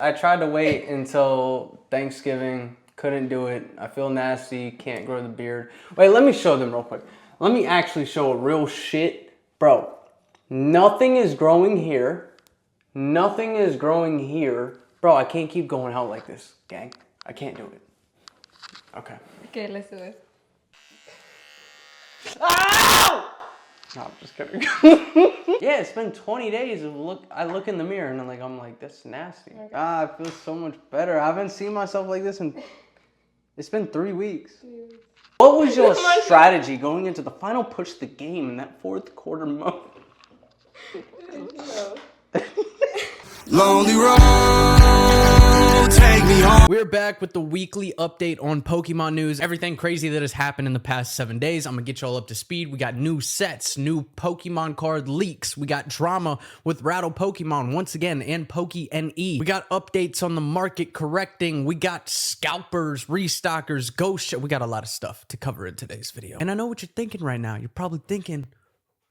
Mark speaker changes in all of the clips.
Speaker 1: I tried to wait until Thanksgiving, couldn't do it. I feel nasty, can't grow the beard. Wait, let me show them real quick. Let me actually show a real shit. Bro, nothing is growing here. Nothing is growing here. Bro, I can't keep going out like this, gang. I can't do it. Okay.
Speaker 2: Okay, let's do it.
Speaker 1: Ow! No, I'm just kidding. Yeah, it's been 20 days of I look in the mirror and I'm like, that's nasty. Okay. I feel so much better. I haven't seen myself like this it's been 3 weeks. What was your strategy going into the final push of the game in that fourth quarter mode?
Speaker 3: Lonely road, take me home.
Speaker 4: We're back with the weekly update on Pokemon news. Everything crazy that has happened in the past 7 days. I'm gonna get y'all up to speed. We got new sets, new Pokemon card leaks. We got drama with Rattle-PokeNE once again and PokéMon. We got updates on the market correcting. We got scalpers, restockers, ghost. We got a lot of stuff to cover in today's video. And I know what you're thinking right now. You're probably thinking,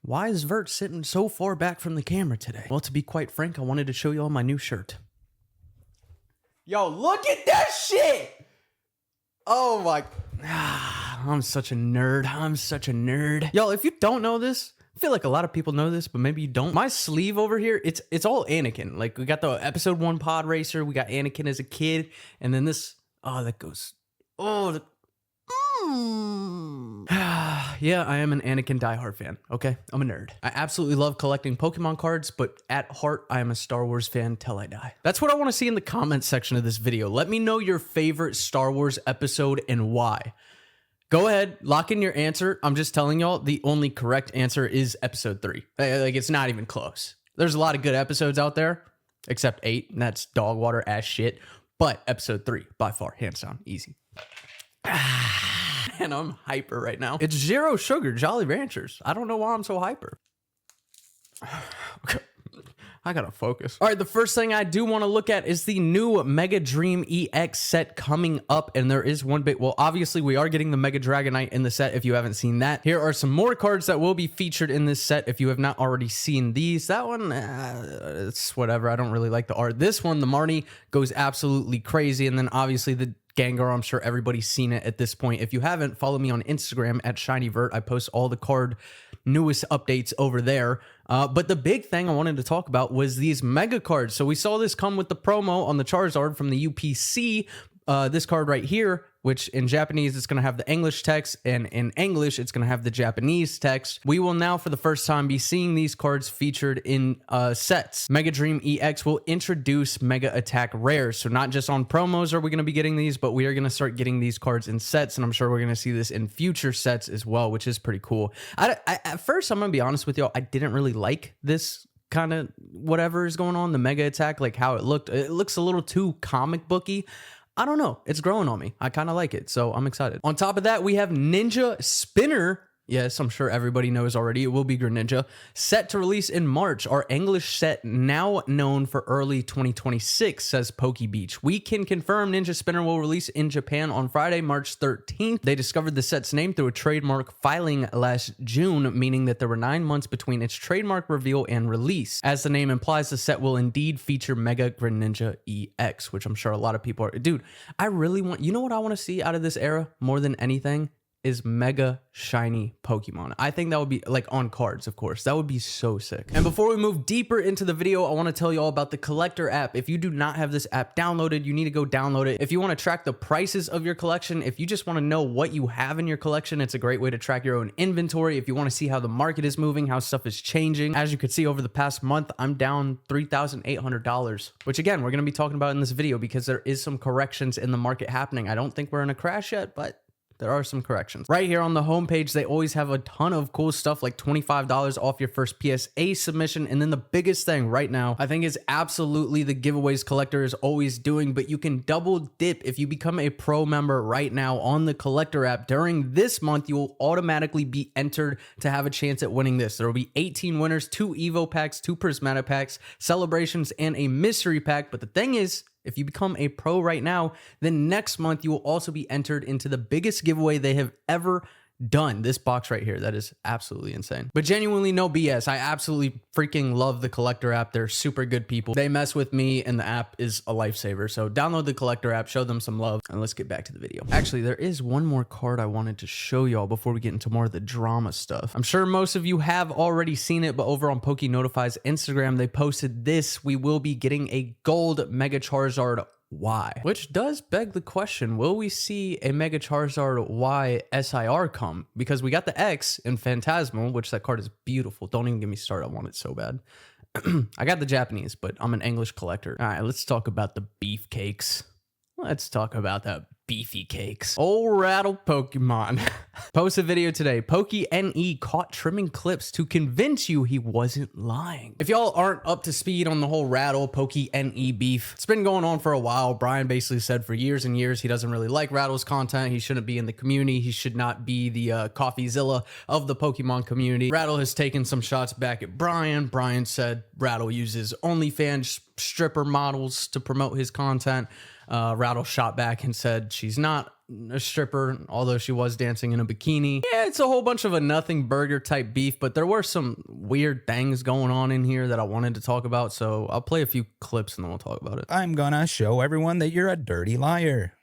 Speaker 4: why is Vert sitting so far back from the camera today? Well, to be quite frank, I wanted to show y'all my new shirt. Yo, look at that shit! Oh my... I'm such a nerd. I'm such a nerd. Y'all, if you don't know this, I feel like a lot of people know this, but maybe you don't. My sleeve over here, it's all Anakin. Like, we got the episode 1 pod racer, we got Anakin as a kid, and then this... Oh, that goes... Oh, the... Yeah, I am an Anakin diehard fan, okay? I'm a nerd. I absolutely love collecting Pokemon cards, but at heart, I am a Star Wars fan till I die. That's what I want to see in the comments section of this video. Let me know your favorite Star Wars episode and why. Go ahead, lock in your answer. I'm just telling y'all, the only correct answer is episode 3. Like, it's not even close. There's a lot of good episodes out there, except 8, and that's dog water ass shit. But episode 3, by far, hands down, easy. And I'm hyper right now. It's zero sugar Jolly Ranchers. I don't know why I'm so hyper. Okay. I gotta focus. All right, the first thing I do want to look at is the new Mega Dream EX set coming up, and there is one bit. Well, obviously, we are getting the Mega Dragonite in the set if you haven't seen that. Here are some more cards that will be featured in this set if you have not already seen these. That one, it's whatever. I don't really like the art. This one, the Marnie, goes absolutely crazy, and then obviously the Gengar, I'm sure everybody's seen it at this point. If you haven't, follow me on Instagram at ShinyVert. I post all the card newest updates over there. But the big thing I wanted to talk about was these mega cards. So we saw this come with the promo on the Charizard from the UPC. This card right here, which in Japanese, it's going to have the English text, and in English, it's going to have the Japanese text. We will now, for the first time, be seeing these cards featured in sets. Mega Dream EX will introduce Mega Attack rares. So not just on promos are we going to be getting these, but we are going to start getting these cards in sets, and I'm sure we're going to see this in future sets as well, which is pretty cool. At first, I'm going to be honest with y'all, I didn't really like this kind of whatever is going on, the Mega Attack, like how it looked. It looks a little too comic booky. I don't know. It's growing on me. I kind of like it, so I'm excited. On top of that, we have Ninja Spinner. Yes, I'm sure everybody knows already. It will be Greninja. Set to release in March. Our English set now known for early 2026, says PokeBeach. We can confirm Ninja Spinner will release in Japan on Friday, March 13th. They discovered the set's name through a trademark filing last June, meaning that there were 9 months between its trademark reveal and release. As the name implies, the set will indeed feature Mega Greninja EX, which I'm sure a lot of people are... Dude, I really want... You know what I want to see out of this era more than anything? Is mega shiny Pokemon. I think that would be like on cards, of course. That would be so sick. And before we move deeper into the video, I want to tell you all about the Collectr app. If you do not have this app downloaded, you need to go download it. If you want to track the prices of your collection, if you just want to know what you have in your collection, it's a great way to track your own inventory. If you want to see how the market is moving, how stuff is changing. As you could see over the past month, I'm down $3,800, which again, we're going to be talking about in this video because there is some corrections in the market happening. I don't think we're in a crash yet, but there are some corrections. Right here on the homepage, they always have a ton of cool stuff like $25 off your first PSA submission. And then the biggest thing right now, I think is absolutely the giveaways Collectr is always doing, but you can double dip if you become a pro member right now on the Collectr app. During this month, you will automatically be entered to have a chance at winning this. There will be 18 winners, 2 Evo packs, 2 Prismatic packs, celebrations, and a mystery pack. But the thing is, if you become a pro right now, then next month you will also be entered into the biggest giveaway they have ever done. This box right here, that is absolutely insane. But genuinely no BS. I absolutely freaking love the Collectr app. They're super good people. They mess with me and the app is a lifesaver. So download the Collectr app, show them some love, and let's get back to the video. Actually, there is one more card I wanted to show y'all before we get into more of the drama stuff. I'm sure most of you have already seen it, but over on PokeNotify's Instagram, they posted this. We will be getting a gold Mega Charizard Y, which does beg the question, will we see a Mega Charizard Y SIR come? Because we got the X in Phantasmal, which that card is beautiful. Don't even get me started. I want it so bad. I got the Japanese, but I'm an English collector. All right, let's talk about the beefcakes. Let's talk about the beefy cakes. Old Rattle Pokemon. Post a video today. PokeNE caught trimming clips to convince you he wasn't lying. If y'all aren't up to speed on the whole Rattle PokeNE beef, it's been going on for a while. Brian basically said for years and years he doesn't really like Rattle's content. He shouldn't be in the community. He should not be the CoffeeZilla of the Pokemon community. Rattle has taken some shots back at Brian. Brian said Rattle uses OnlyFans stripper models to promote his content. Rattle shot back and said she's not a stripper, although she was dancing in a bikini. Yeah, it's a whole bunch of a nothing burger type beef, but there were some weird things going on in here that I wanted to talk about, so I'll play a few clips and then we'll talk about it.
Speaker 2: I'm gonna show everyone that you're a dirty liar.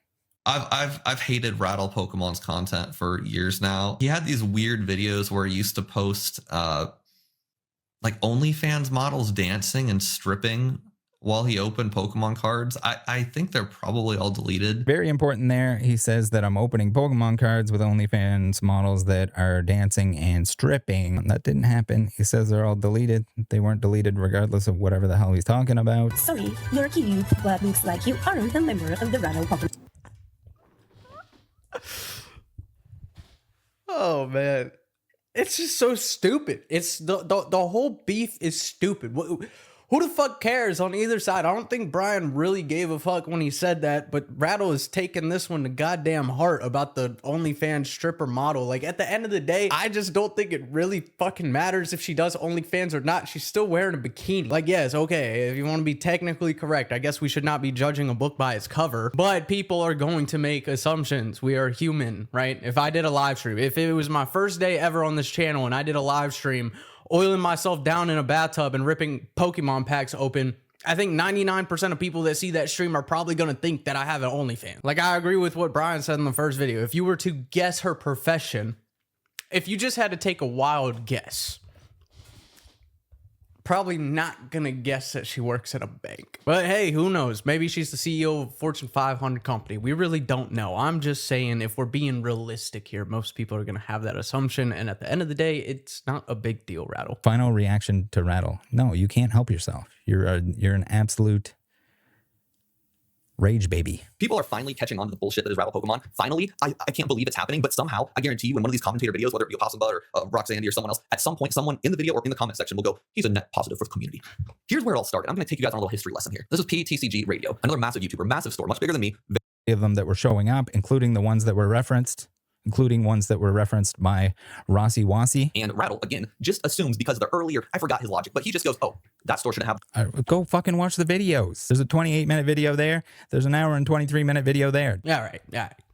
Speaker 5: I've hated Rattle Pokemon's content for years now. He had these weird videos where he used to post like OnlyFans models dancing and stripping while he opened Pokemon cards. I think they're probably all deleted.
Speaker 2: Very important there. He says that I'm opening Pokemon cards with OnlyFans models that are dancing and stripping. That didn't happen. He says they're all deleted. They weren't deleted regardless of whatever the hell he's talking about.
Speaker 6: Sorry, you're cute, but looks like you aren't a member of the Rattle-PokeNE.
Speaker 4: Oh man, it's just so stupid. It's the whole beef is stupid. Who the fuck cares on either side? I don't think Brian really gave a fuck when he said that, but Rattle is taking this one to goddamn heart about the OnlyFans stripper model. Like, at the end of the day, I just don't think it really fucking matters if she does OnlyFans or not. She's still wearing a bikini. Like, yes, okay, if you want to be technically correct, I guess we should not be judging a book by its cover, but people are going to make assumptions. We are human, right? If I did a live stream, if it was my first day ever on this channel and I did a live stream oiling myself down in a bathtub and ripping Pokemon packs open, I think 99% of people that see that stream are probably going to think that I have an OnlyFans. Like, I agree with what Brian said in the first video. If you were to guess her profession, if you just had to take a wild guess, probably not gonna guess that she works at a bank. But hey, who knows? Maybe she's the CEO of a Fortune 500 company. We really don't know. I'm just saying, if we're being realistic here, most people are gonna have that assumption, and at the end of the day, it's not a big deal, Rattle.
Speaker 2: Final reaction to Rattle. No, you can't help yourself. You're an absolute rage baby.
Speaker 7: People are finally catching on to the bullshit that is Rattle Pokemon. Finally, I can't believe it's happening, but somehow, I guarantee you, in one of these commentator videos, whether it be Opossum Bud or Roxanne or someone else, at some point, someone in the video or in the comment section will go, he's a net positive for the community. Here's where it all started. I'm going to take you guys on a little history lesson here. This is PTCG Radio, another massive YouTuber, massive store, much bigger than me.
Speaker 2: Of them that were showing up, including the ones that were referenced by Rossi Wasi.
Speaker 7: And Rattle, again, just assumes because they're earlier, I forgot his logic, but he just goes, oh, that store shouldn't have.
Speaker 2: Go fucking watch the videos. There's a 28-minute video there. There's an hour and 23-minute video there.
Speaker 4: All right.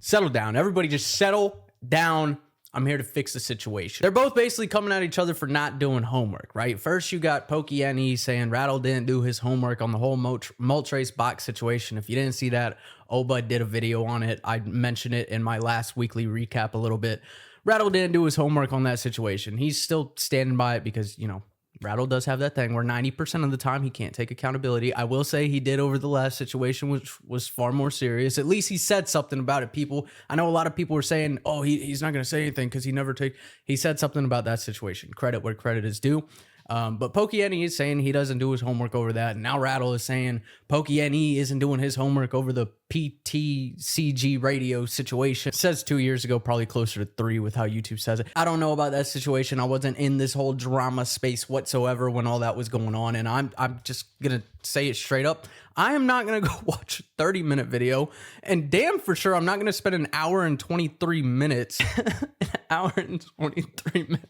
Speaker 4: Settle down. Everybody just settle down. I'm here to fix the situation. They're both basically coming at each other for not doing homework, right? First, you got PokeNE saying Rattle didn't do his homework on the whole Moltres box situation. If you didn't see that, Obud did a video on it. I mentioned it in my last weekly recap a little bit. Rattle didn't do his homework on that situation. He's still standing by it because, you know, Rattle does have that thing where 90% of the time he can't take accountability. I will say he did over the last situation, which was far more serious. At least he said something about it, people. I know a lot of people were saying, oh, he's not going to say anything because he said something about that situation. Credit where credit is due. But PokeNE is saying he doesn't do his homework over that. And now Rattle is saying PokeNE isn't doing his homework over the PTCG radio situation. It says 2 years ago, probably closer to 3 with how YouTube says it. I don't know about that situation. I wasn't in this whole drama space whatsoever when all that was going on. And I'm just going to say it straight up. I am not going to go watch a 30-minute video. And damn for sure, I'm not going to spend an hour and 23 minutes. An hour and 23 minutes.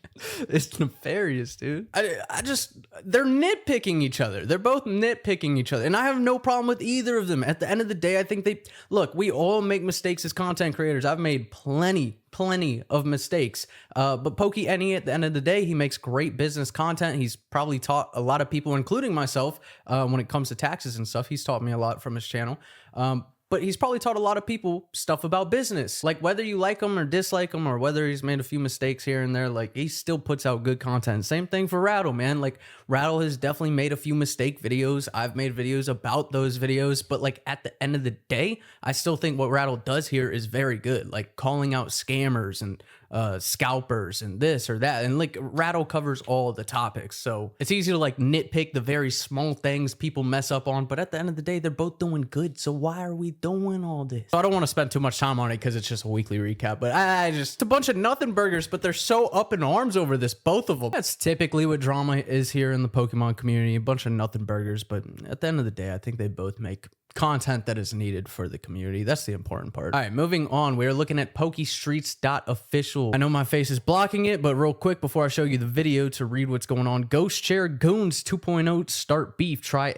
Speaker 4: It's nefarious, dude. They're nitpicking each other. They're both nitpicking each other. And I have no problem with either of them. At the end of the day, I think look, we all make mistakes as content creators. I've made plenty plenty of mistakes. But PokéNE, at the end of the day, he makes great business content. He's probably taught a lot of people, including myself, when it comes to taxes and stuff. He's taught me a lot from his channel. But he's probably taught a lot of people stuff about business. Like, whether you like him or dislike him, or whether he's made a few mistakes here and there, like, he still puts out good content. Same thing for Rattle, man. Like, Rattle has definitely made a few mistake videos. I've made videos about those videos. But, like, at the end of the day, I still think what Rattle does here is very good. Like, calling out scammers and scalpers and this or that. And, like, Rattle covers all the topics. So it's easy to, like, nitpick the very small things people mess up on. But at the end of the day, they're both doing good. So why are we doing all this? So I don't want to spend too much time on it because it's just a weekly recap, but I just a bunch of nothing burgers, but they're so up in arms over this, both of them. That's typically what drama is here in the Pokemon community, a bunch of nothing burgers, but at the end of the day, I think they both make content that is needed for the community. That's the important part. All right, moving on. We're looking at PokeStreets.official. I know my face is blocking it, but real quick before I show you the video to read what's going on, Ghost Chair Goons 2.0 start beef. Try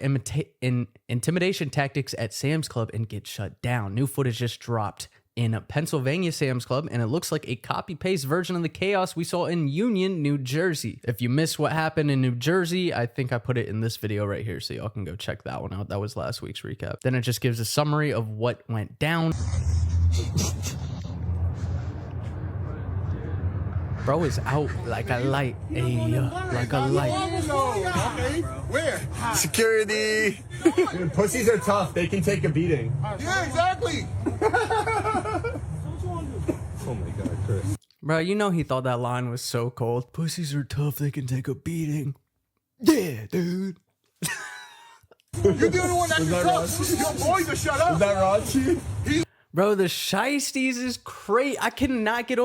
Speaker 4: intimidation tactics at Sam's Club and get shut down. New footage just dropped in Pennsylvania Sam's Club, and it looks like a copy-paste version of the chaos we saw in Union, New Jersey. If you missed what happened in New Jersey, I think I put it in this video right here, so y'all can go check that one out. That was last week's recap. Then it just gives a summary of what went down. Bro is out like a light, like a light.
Speaker 8: Okay, where?
Speaker 9: Security. Pussies are tough. They can take a beating.
Speaker 8: Yeah, exactly.
Speaker 9: Oh my God, Chris.
Speaker 4: Bro, you know he thought that line was so cold. Pussies are tough. They can take a beating. Yeah, dude.
Speaker 8: You're the only one that can talk. Your boys are shut up.
Speaker 9: Is that Raunchy?
Speaker 4: Bro, the shiesties is crazy. I couldn't get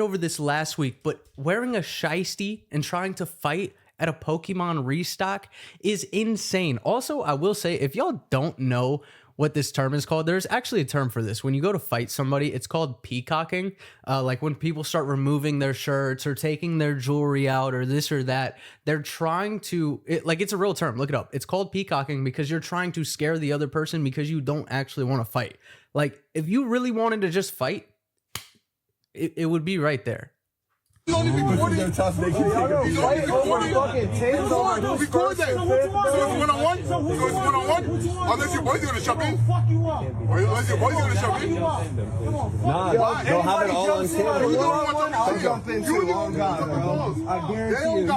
Speaker 4: over this last week, but wearing a shiesty and trying to fight at a Pokemon restock is insane. Also, I will say, if y'all don't know what this term is called, there's actually a term for this. When you go to fight somebody, it's called peacocking. Like when people start removing their shirts or taking their jewelry out or this or that, they're trying to, it's a real term. Look it up. It's called peacocking because you're trying to scare the other person because you don't actually want to fight. Like, if you really wanted to just fight, it would be right there.
Speaker 8: He's only recording.
Speaker 9: They're tough. They can take a beating.
Speaker 8: Record that. So it's one-on-one? So it's one-on-one? Unless your boys are going to jump in. Unless your boys are going to jump in.
Speaker 9: Nah, they'll have it all on camera.
Speaker 8: I'll jump in too. I guarantee you.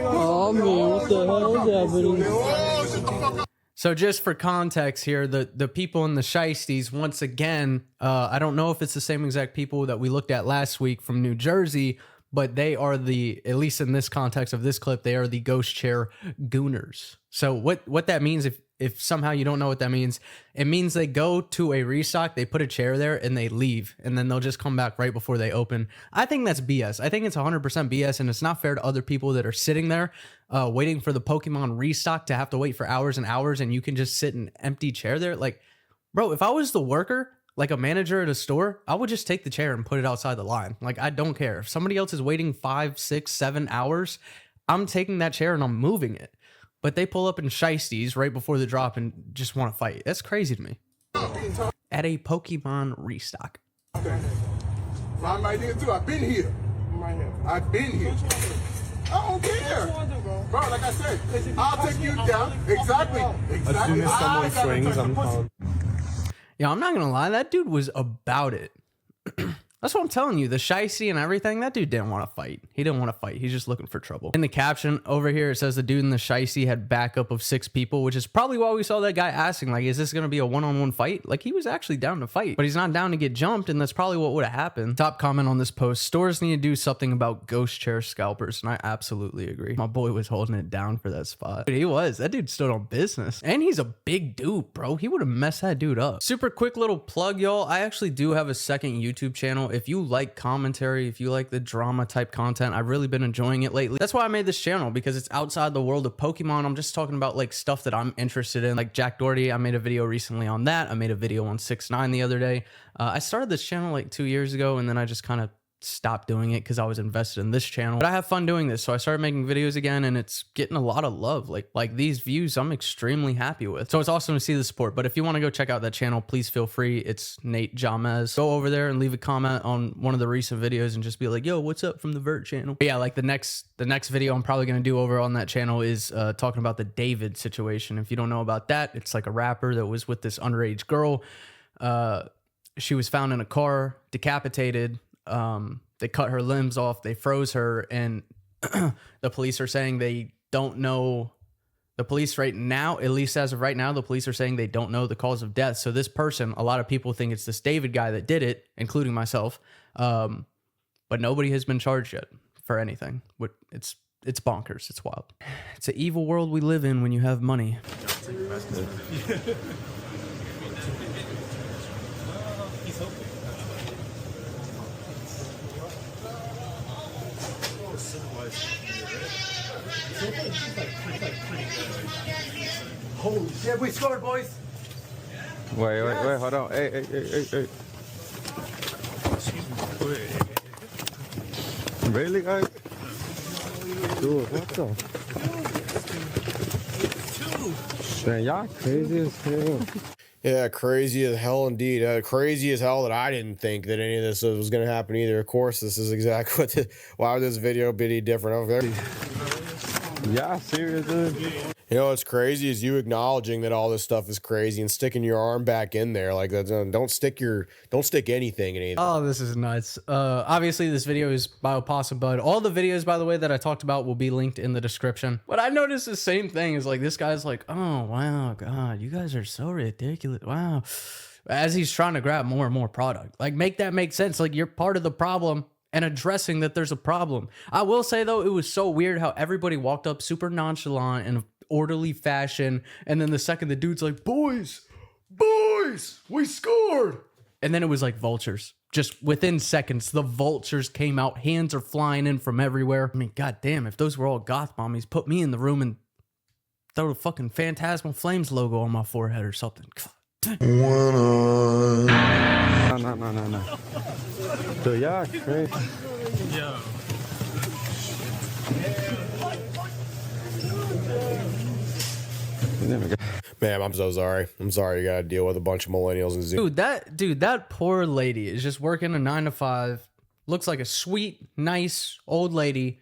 Speaker 1: Oh man, what the hell is happening?
Speaker 8: Oh, shut the fuck up.
Speaker 4: So just for context here, the people in the shiesties, once again, I don't know if it's the same exact people that we looked at last week from New Jersey, but they are at least in this context of this clip, they are the Ghost Chair Gooners. So what that means, if somehow you don't know what that means, it means they go to a restock, they put a chair there, and they leave, and then they'll just come back right before they open. I think that's BS. I think it's 100% BS, and it's not fair to other people that are sitting there waiting for the Pokemon restock to have to wait for hours and hours, and you can just sit in an empty chair there. Like, bro, if I was the worker, like a manager at a store, I would just take the chair and put it outside the line. Like, I don't care. If somebody else is waiting 5, 6, 7 hours, I'm taking that chair and I'm moving it. But they pull up in shiesties right before the drop and just want to fight. That's crazy to me. At a Pokemon restock.
Speaker 8: Okay. I'm right here too. I've been here. I've been here. I don't care. Bro, like I said, I'll take you down. Exactly.
Speaker 9: As soon as someone swings, I'm calling.
Speaker 4: Yeah, I'm not going to lie. That dude was about it. That's what I'm telling you. The shiesty and everything, that dude didn't want to fight. He didn't want to fight. He's just looking for trouble. In the caption over here, it says the dude in the shiesty had backup of 6 people, which is probably why we saw that guy asking, like, is this going to be a one-on-one fight? Like, he was actually down to fight, but he's not down to get jumped, and that's probably what would have happened. Top comment on this post, stores need to do something about ghost chair scalpers, and I absolutely agree. My boy was holding it down for that spot. Dude, he was. That dude stood on business. And he's a big dude, bro. He would have messed that dude up. Super quick little plug, y'all. I actually do have a second YouTube channel. If you like commentary, if you like the drama type content, I've really been enjoying it lately. That's why I made this channel, because it's outside the world of Pokemon. I'm just talking about like stuff that I'm interested in, like Jack Doherty. I made a video recently on that. I made a video on 6ix9ine the other day. I started this channel like 2 years ago, and then I just kind of stopped doing it because I was invested in this channel. But I have fun doing this, so I started making videos again, and it's getting a lot of love. Like these views, I'm extremely happy with. So it's awesome to see the support. But if you want to go check out that channel, please feel free. It's Nate Jamez. Go over there and leave a comment on one of the recent videos and just be like, yo, what's up from the Vert channel? But yeah, like the next video I'm probably gonna do over on that channel is talking about the David situation. If you don't know about that, it's like a rapper that was with this underage girl. She was found in a car, decapitated. They cut her limbs off, they froze her, and the police are saying they don't know. The police right now, at least as of right now, the police are saying they don't know the cause of death. So this person, a lot of people think it's this David guy that did it, including myself. But nobody has been charged yet for anything. It's bonkers. It's wild. It's an evil world we live in when you have money.
Speaker 10: Holy shit, we scored, boys!
Speaker 9: Wait, hold on. Hey. Really, guys? Dude, what the? Man, y'all crazy as hell.
Speaker 11: Yeah, crazy as hell indeed. Crazy as hell that I didn't think that any of this was going to happen either. Of course, this is exactly what why would this video be any different over there?
Speaker 9: Yeah, serious, dude.
Speaker 11: You know what's crazy is you acknowledging that all this stuff is crazy and sticking your arm back in there. Like, don't stick anything in anything.
Speaker 4: Oh, this is nuts. Obviously, this video is by Opossum Bud. All the videos, by the way, that I talked about will be linked in the description. But I noticed the same thing. Is like, this guy's like, oh, wow, God, you guys are so ridiculous. Wow. As he's trying to grab more and more product. Like, make that make sense. Like, you're part of the problem and addressing that there's a problem. I will say, though, it was so weird how everybody walked up super nonchalant and orderly fashion, and then the second the dude's like, boys, we scored, and then it was like vultures. Just within seconds, the vultures came out, hands are flying in from everywhere. I mean, goddamn, if those were all goth mommies, put me in the room and throw the fucking Phantasmal Flames logo on my forehead or something.
Speaker 9: No. Dude, y'all crazy.
Speaker 10: Yo.
Speaker 11: Man, I'm so sorry. I'm sorry you gotta deal with a bunch of millennials and Zoom.
Speaker 4: Dude, that poor lady is just working a 9 to 5. Looks like a sweet, nice old lady,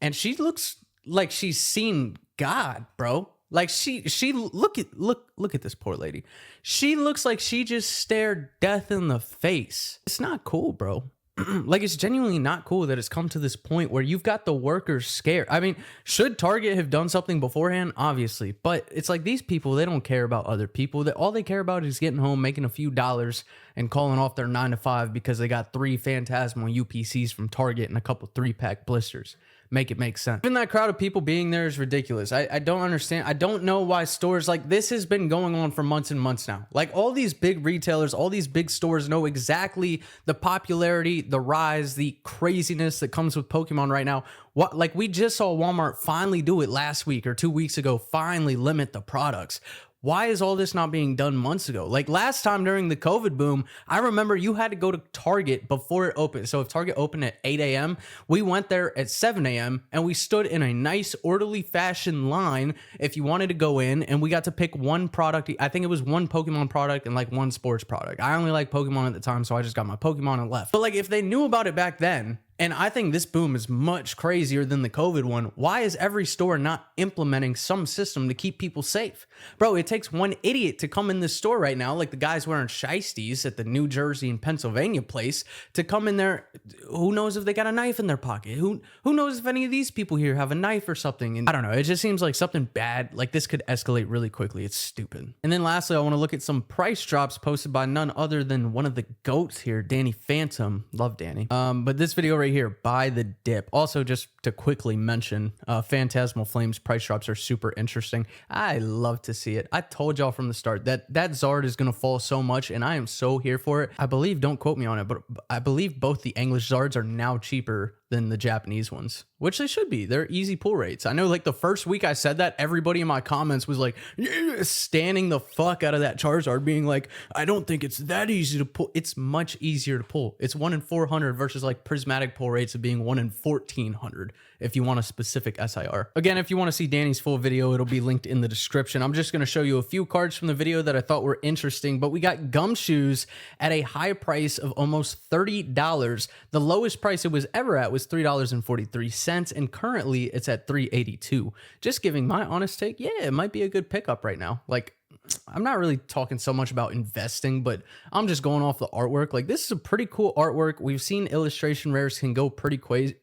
Speaker 4: and she looks like she's seen God, bro. Like she look at this poor lady. She looks like she just stared death in the face. It's not cool, bro. Like, it's genuinely not cool that it's come to this point where you've got the workers scared. I mean, should Target have done something beforehand? Obviously. But it's like these people, they don't care about other people. All they care about is getting home, making a few dollars, and calling off their 9 to 5 because they got 3 Phantasmal UPCs from Target and a couple 3-pack blisters. Make it make sense. Even that crowd of people being there is ridiculous. I don't understand. I don't know why stores like this has been going on for months and months now. Like, all these big retailers, all these big stores know exactly the popularity, the rise, the craziness that comes with Pokemon right now. What, like, we just saw Walmart finally do it last week or 2 weeks ago, finally limit the products. Why is all this not being done months ago? Like, last time during the COVID boom, I remember you had to go to Target before it opened. So if Target opened at 8 a.m., we went there at 7 a.m. and we stood in a nice, orderly fashion line if you wanted to go in, and we got to pick one product. I think it was one Pokemon product and like one sports product. I only liked Pokemon at the time, so I just got my Pokemon and left. But like, if they knew about it back then, and I think this boom is much crazier than the COVID one, why is every store not implementing some system to keep people safe? Bro, it takes one idiot to come in this store right now, like the guys wearing shiesties at the New Jersey and Pennsylvania place, to come in there. Who knows if they got a knife in their pocket? Who knows if any of these people here have a knife or something? And I don't know. It just seems like something bad. Like, this could escalate really quickly. It's stupid. And then lastly, I want to look at some price drops posted by none other than one of the GOATs here, Danny Phantom. Love Danny. But this video right here, buy the dip. Also, just to quickly mention, Phantasmal Flames price drops are super interesting. I love to see it. I told y'all from the start that Zard is going to fall so much, and I am so here for it. I believe, don't quote me on it, but I believe both the English Zards are now cheaper than the Japanese ones, which they should be. They're easy pull rates. I know like the first week I said that, everybody in my comments was like, yeah, standing the fuck out of that Charizard, being like, I don't think it's that easy to pull. It's much easier to pull. It's 1 in 400 versus like prismatic pull rates of being 1 in 1400 if you want a specific SIR. Again, if you want to see Danny's full video, it'll be linked in the description. I'm just going to show you a few cards from the video that I thought were interesting, but we got Gumshoes at a high price of almost $30. The lowest price it was ever at was $3.43, and currently it's at $3.82. Just giving my honest take, yeah, it might be a good pickup right now. Like, I'm not really talking so much about investing, but I'm just going off the artwork. Like, this is a pretty cool artwork. We've seen illustration rares can go pretty crazy.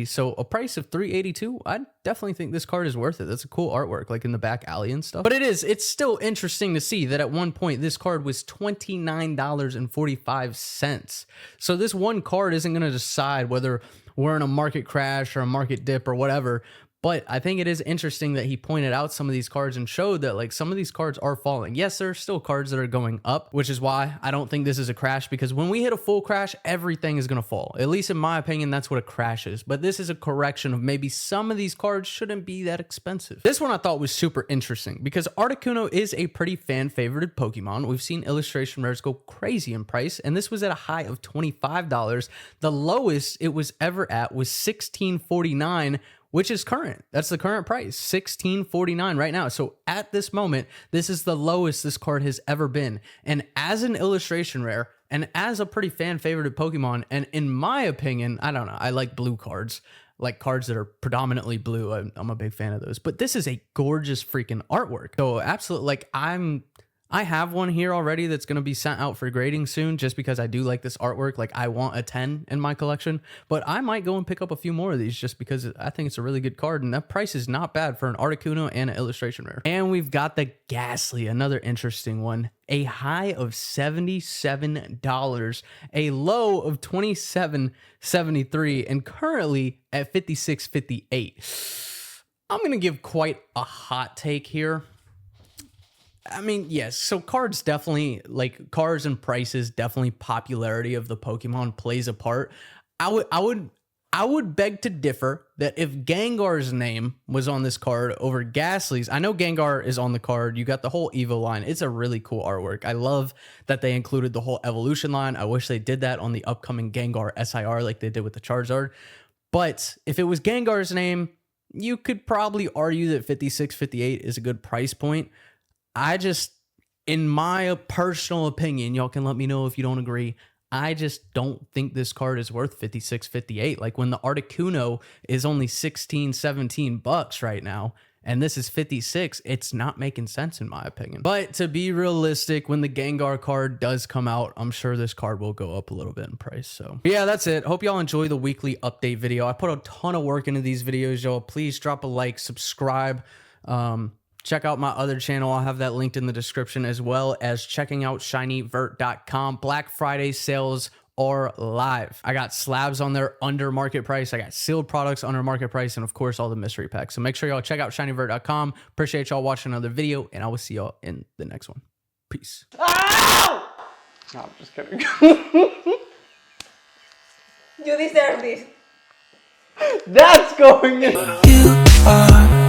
Speaker 4: So a price of $3.82, I definitely think this card is worth it. That's a cool artwork, like in the back alley and stuff. But it's still interesting to see that at one point this card was $29.45. So this one card isn't going to decide whether we're in a market crash or a market dip or whatever. But I think it is interesting that he pointed out some of these cards and showed that like some of these cards are falling. Yes, there are still cards that are going up, which is why I don't think this is a crash, because when we hit a full crash, everything is going to fall. At least in my opinion, that's what a crash is. But this is a correction of maybe some of these cards shouldn't be that expensive. This one I thought was super interesting because Articuno is a pretty fan-favorited Pokemon. We've seen illustration rares go crazy in price, and this was at a high of $25. The lowest it was ever at was $16.49, which is current. That's the current price, $16.49 right now. So at this moment, this is the lowest this card has ever been. And as an illustration rare, and as a pretty fan-favorited Pokemon, and in my opinion, I don't know, I like blue cards, like cards that are predominantly blue. I'm a big fan of those. But this is a gorgeous freaking artwork. So absolutely, like I have one here already that's going to be sent out for grading soon just because I do like this artwork. Like I want a 10 in my collection, but I might go and pick up a few more of these just because I think it's a really good card, and that price is not bad for an Articuno and an illustration rare. And we've got the Ghastly, another interesting one. A high of $77, a low of $27.73, and currently at $56.58. I'm going to give quite a hot take here. I mean, yes, so cards definitely, like cards and prices, definitely popularity of the Pokemon plays a part. I would beg to differ that if Gengar's name was on this card over Ghastly's, I know Gengar is on the card. You got the whole Evo line. It's a really cool artwork. I love that they included the whole evolution line. I wish they did that on the upcoming Gengar SIR like they did with the Charizard. But if it was Gengar's name, you could probably argue that $56.58 is a good price point. I just, in my personal opinion, y'all can let me know if you don't agree, I just don't think this card is worth $56.58. Like when the Articuno is only $16-17 right now, and this is $56, it's not making sense in my opinion. But to be realistic, when the Gengar card does come out, I'm sure this card will go up a little bit in price. So yeah, that's it. Hope y'all enjoy the weekly update video. I put a ton of work into these videos, y'all. Please drop a like, subscribe. Check out my other channel. I'll have that linked in the description, as well as checking out shinyvert.com. Black Friday sales are live. I got slabs on there under market price. I got sealed products under market price, and of course, all the mystery packs. So make sure y'all check out shinyvert.com. Appreciate y'all watching another video, and I will see y'all in the next one. Peace.
Speaker 1: Ow! No, I'm just kidding.
Speaker 6: You deserve this.
Speaker 1: That's going in.
Speaker 3: You are